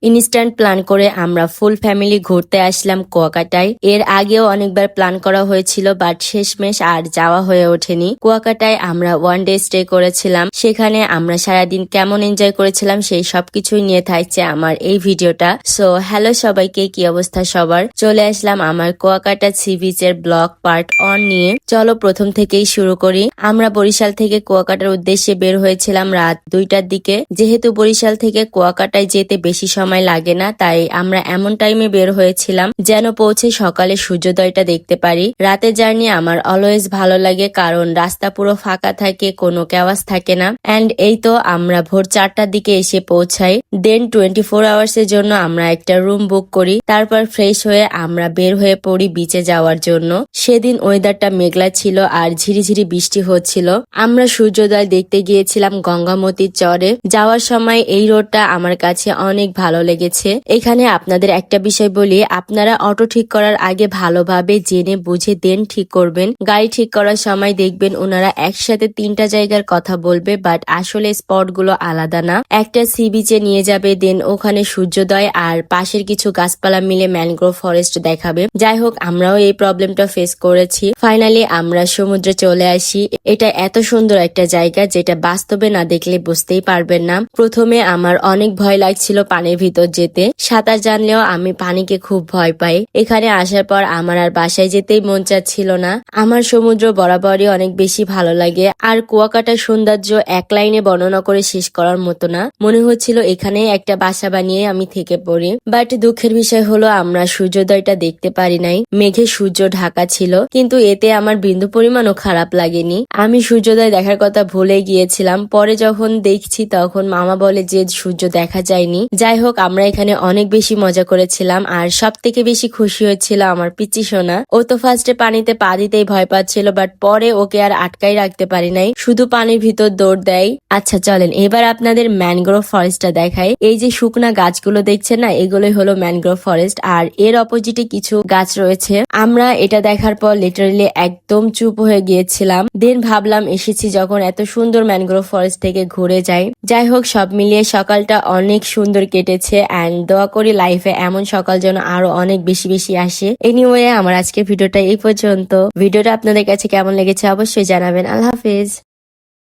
Instant plan করে আমরা full family ঘুরতে আসলাম কুয়াকাটায়। এর আগেও অনেকবার প্ল্যান করা হয়েছিল, বাট শেষমেশ আর যাওয়া হয়ে ওঠেনি। কুয়াকাটায় আমরা 1 ডে স্টে করেছিলাম। সেখানে আমরা সারাদিন কেমন এনজয় করেছিলাম সেই সবকিছুই নিয়ে থাকছে আমার এই ভিডিওটা। সো হ্যালো সবাইকে, কি অবস্থা সবার? চলে আসলাম আমার কুয়াকাটা সি বিচের ব্লগ পার্ট 1 নিয়ে। চলো প্রথম থেকেই শুরু করি। আমরা বরিশাল থেকে কুয়াকাটার উদ্দেশ্যে বের হয়েছিলাম রাত 2টার দিকে। যেহেতু বরিশাল থেকে কুয়াকাটায় যেতে বেশি সময় লাগে না, তাই আমরা এমন টাইমে বের হয়েছিলাম যেন পৌঁছে সকালে সূর্যোদয়টা দেখতে পারি। রাতের জার্নি আমার অলওয়েজ ভালো লাগে, কারণ রাস্তা পুরো ফাঁকা থাকে, কোনো কেওয়াজ থাকে না। এন্ড এই তো আমরা ভোর 4টার দিকে এসে পৌঁছাই। দেন 24 আওয়ার্স এর জন্য আমরা একটা রুম বুক করি। তারপর ফ্রেশ হয়ে আমরা বের হয়ে পড়ি বিচে যাওয়ার জন্য। সেদিন ওয়েদারটা মেঘলা ছিল আর ঝিরিঝিরি বৃষ্টি হচ্ছিল। আমরা সূর্যোদয় দেখতে গিয়েছিলাম গঙ্গামতির চরে। যাওয়ার সময় এই রোডটা আমার কাছে অনেক ভালো লেগেছে। এখানে আপনাদের একটা বিষয় বলি, আপনারা অটো ঠিক করার আগে ভালোভাবে জেনে বুঝে দেন ঠিক করবেন। গাড়ি ঠিক করার সময় দেখবেন ওনারা একসাথে 3টা জায়গার কথা বলবে, বাট আসলে স্পট গুলো আলাদা না। একটা সি বিচে নিয়ে যাবে, দেন ওখানে সূর্যোদয় আর পাশের কিছু গাছপালা মিলে ম্যানগ্রোভ ফরেস্ট দেখাবে। যাই হোক, আমরাও এই প্রবলেমটা ফেস করেছি। ফাইনালি আমরা সমুদ্রে চলে আসি। এটা এত সুন্দর একটা জায়গা যেটা বাস্তবে না দেখলে বুঝতেই পারবেন না। প্রথমে আমার অনেক ভয় লাগছিল পানির ভিতর যেতে। সাঁতার জানলেও আমি পানিকে খুব ভয় পাই। এখানে আসার পর আমার আর বাসায় যেতেই মন চাচ্ছিল না। আমার সমুদ্র বরাবরই অনেক বেশি ভালো লাগে। আর কুয়াকাটার সৌন্দর্য এক লাইনে বর্ণনা করে শেষ করার মতো না। মনে হচ্ছিল এখানেই একটা বাসা বানিয়ে আমি থেকে পড়ি। বাট দুঃখের বিষয় হলো আমরা সূর্যোদয়টা দেখতে পারি নাই। মেঘে সূর্য ঢাকা ছিল, কিন্তু এতে আমার বিন্দু পরিমাণও খারাপ লাগেনি। আমি সূর্যোদয় দেখার কথা ভুলে গিয়েছিলাম। পরে যখন দেখছি তখন মামা বলে যে সূর্য দেখা যায়নি। যাই হোক, আমরা এখানে অনেক বেশি মজা করেছিলাম। আর সব থেকে বেশি খুশি হচ্ছিল আমার পিচি সোনা। ও তো ফার্স্টে পানিতে পা দিতেই ভয় পাচ্ছিল, বাট পরে ওকে আর আটকাই রাখতে পারি নাই, শুধু পানির ভিতর দৌড় দেয়। আচ্ছা চলেন এবার আপনাদের ম্যানগ্রোভ ফরেস্টটা দেখাই। এই যে শুকনা গাছগুলো দেখছেন না, এগুলোই হলো ম্যানগ্রোভ ফরেস্ট। আর এর অপোজিটে কিছু গাছ রয়েছে। আমরা এটা দেখার পর লিটারালি একদম চুপ হয়ে গিয়েছিলাম। দেন ভাবলাম এসেছি যখন, এত সুন্দর ম্যানগ্রোভ ফরেস্ট থেকে ঘুরে যাই। যাই হোক, সব মিলিয়ে সকালটা অনেক সুন্দর কেটেছে। এন্ড দোয়া করি লাইফে এমন সকাল যেন আরো অনেক বেশি বেশি আসে। এনিওয়ে, আমার আজকের ভিডিওটা এই পর্যন্ত। ভিডিওটা আপনাদের কাছে কেমন লেগেছে অবশ্যই জানাবেন। আল্লাহ হাফেজ।